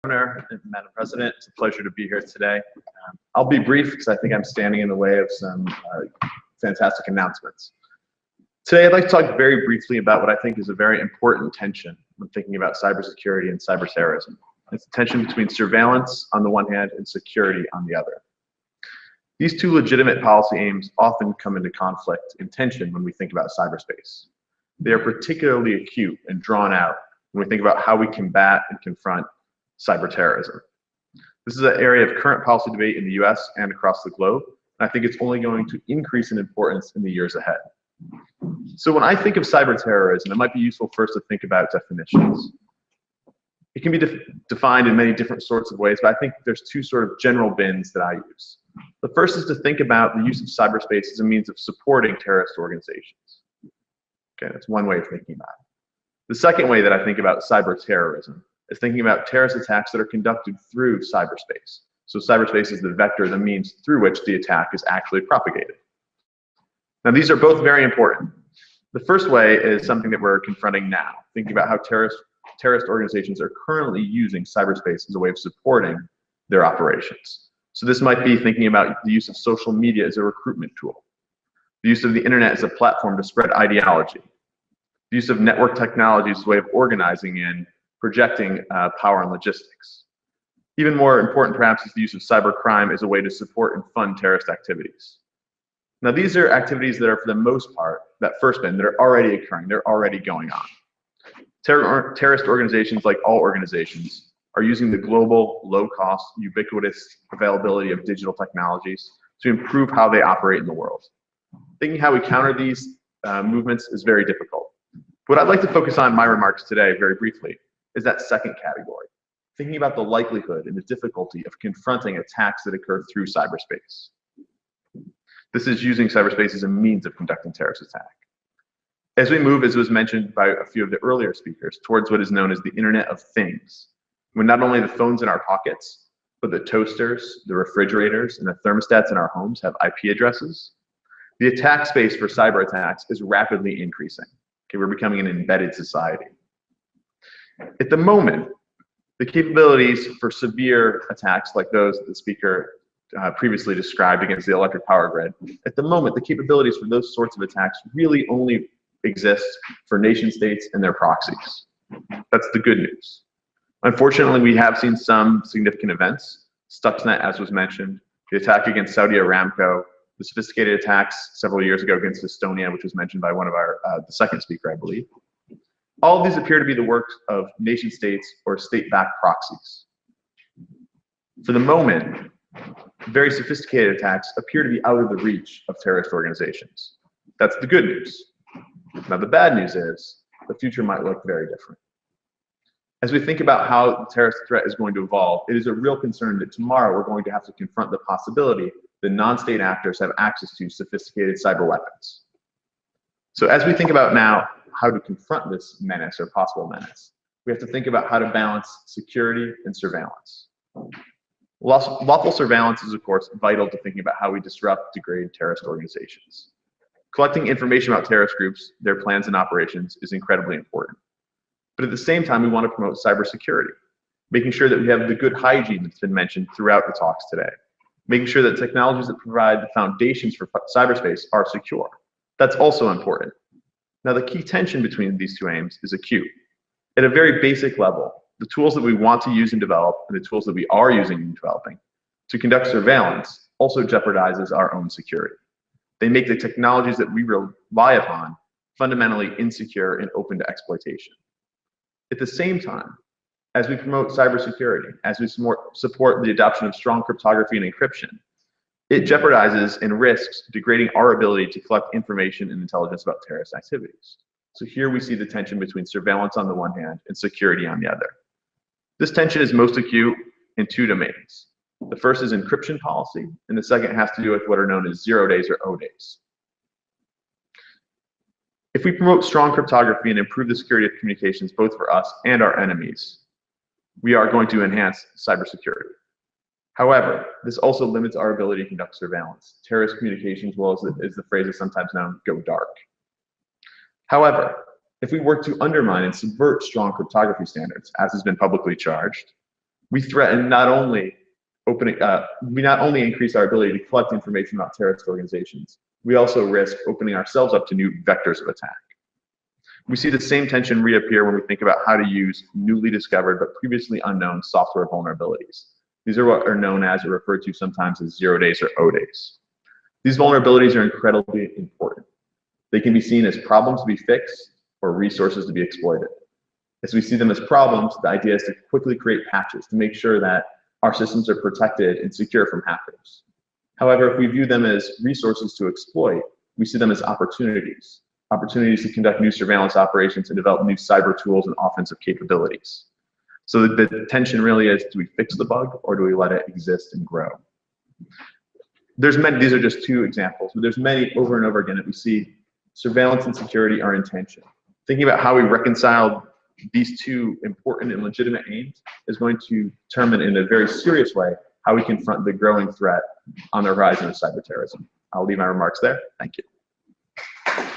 Governor and Madam President, it's a pleasure to be here today. I'll be brief because I think I'm standing in the way of some fantastic announcements. Today, I'd like to talk very briefly about what I think is a very important tension when thinking about cybersecurity and cyberterrorism. It's the tension between surveillance on the one hand and security on the other. These two legitimate policy aims often come into conflict and tension when we think about cyberspace. They are particularly acute and drawn out when we think about how we combat and confront cyberterrorism. This is an area of current policy debate in the US and across the globe, and I think it's only going to increase in importance in the years ahead. So when I think of cyberterrorism, it might be useful first to think about definitions. It can be defined in many different sorts of ways, but I think there's two sort of general bins that I use. The first is to think about the use of cyberspace as a means of supporting terrorist organizations. Okay, that's one way of thinking about it. The second way that I think about cyberterrorism is thinking about terrorist attacks that are conducted through cyberspace. So cyberspace is the vector, the means through which the attack is actually propagated. Now, these are both very important. The first way is something that we're confronting now, thinking about how terrorist organizations are currently using cyberspace as a way of supporting their operations. So this might be thinking about the use of social media as a recruitment tool, the use of the internet as a platform to spread ideology, the use of network technology as a way of organizing and projecting power and logistics. Even more important, perhaps, is the use of cybercrime as a way to support and fund terrorist activities. Now, these are activities that are, for the most part, that first bin, that are already occurring, they're already going on. Terrorist organizations, like all organizations, are using the global, low-cost, ubiquitous availability of digital technologies to improve how they operate in the world. Thinking how we counter these movements is very difficult. What I'd like to focus on in my remarks today, very briefly, is that second category, thinking about the likelihood and the difficulty of confronting attacks that occur through cyberspace. This is using cyberspace as a means of conducting terrorist attack. As we move, as was mentioned by a few of the earlier speakers, towards what is known as the Internet of Things, when not only the phones in our pockets, but the toasters, the refrigerators, and the thermostats in our homes have IP addresses, the attack space for cyber attacks is rapidly increasing. Okay, we're becoming an embedded society. At the moment, the capabilities for severe attacks like those that the speaker previously described against the electric power grid, at the moment, the capabilities for those sorts of attacks really only exist for nation states and their proxies. That's the good news. Unfortunately, we have seen some significant events. Stuxnet, as was mentioned, the attack against Saudi Aramco, the sophisticated attacks several years ago against Estonia, which was mentioned by one of our, the second speaker, I believe. All of these appear to be the work of nation states or state-backed proxies. For the moment, very sophisticated attacks appear to be out of the reach of terrorist organizations. That's the good news. Now, the bad news is the future might look very different. As we think about how the terrorist threat is going to evolve, it is a real concern that tomorrow we're going to have to confront the possibility that non-state actors have access to sophisticated cyber weapons. So as we think about now how to confront this menace or possible menace, we have to think about how to balance security and surveillance. Lawful surveillance is, of course, vital to thinking about how we disrupt, degrade terrorist organizations. Collecting information about terrorist groups, their plans and operations is incredibly important. But at the same time, we want to promote cybersecurity, making sure that we have the good hygiene that's been mentioned throughout the talks today, making sure that technologies that provide the foundations for cyberspace are secure. That's also important. Now, the key tension between these two aims is acute. At a very basic level, the tools that we want to use and develop and the tools that we are using and developing to conduct surveillance also jeopardizes our own security. They make the technologies that we rely upon fundamentally insecure and open to exploitation. At the same time, as we promote cybersecurity, as we support the adoption of strong cryptography and encryption, it jeopardizes and risks degrading our ability to collect information and intelligence about terrorist activities. So here we see the tension between surveillance on the one hand and security on the other. This tension is most acute in two domains. The first is encryption policy, and the second has to do with what are known as 0 days or O days. If we promote strong cryptography and improve the security of communications both for us and our enemies, we are going to enhance cybersecurity. However, this also limits our ability to conduct surveillance. Terrorist communications, well, as the phrase is sometimes known, go dark. However, if we work to undermine and subvert strong cryptography standards, as has been publicly charged, We threaten not only we not only increase our ability to collect information about terrorist organizations, we also risk opening ourselves up to new vectors of attack. We see the same tension reappear when we think about how to use newly discovered but previously unknown software vulnerabilities. These are what are known as, or referred to sometimes as, 0 days or O days. These vulnerabilities are incredibly important. They can be seen as problems to be fixed or resources to be exploited. As we see them as problems, the idea is to quickly create patches to make sure that our systems are protected and secure from hackers. However, if we view them as resources to exploit, we see them as opportunities to conduct new surveillance operations and develop new cyber tools and offensive capabilities. So the tension really is, do we fix the bug or do we let it exist and grow? There's many, these are just two examples, but there's many over and over again that we see surveillance and security are in tension. Thinking about how we reconcile these two important and legitimate aims is going to determine in a very serious way how we confront the growing threat on the horizon of cyberterrorism. I'll leave my remarks there. Thank you.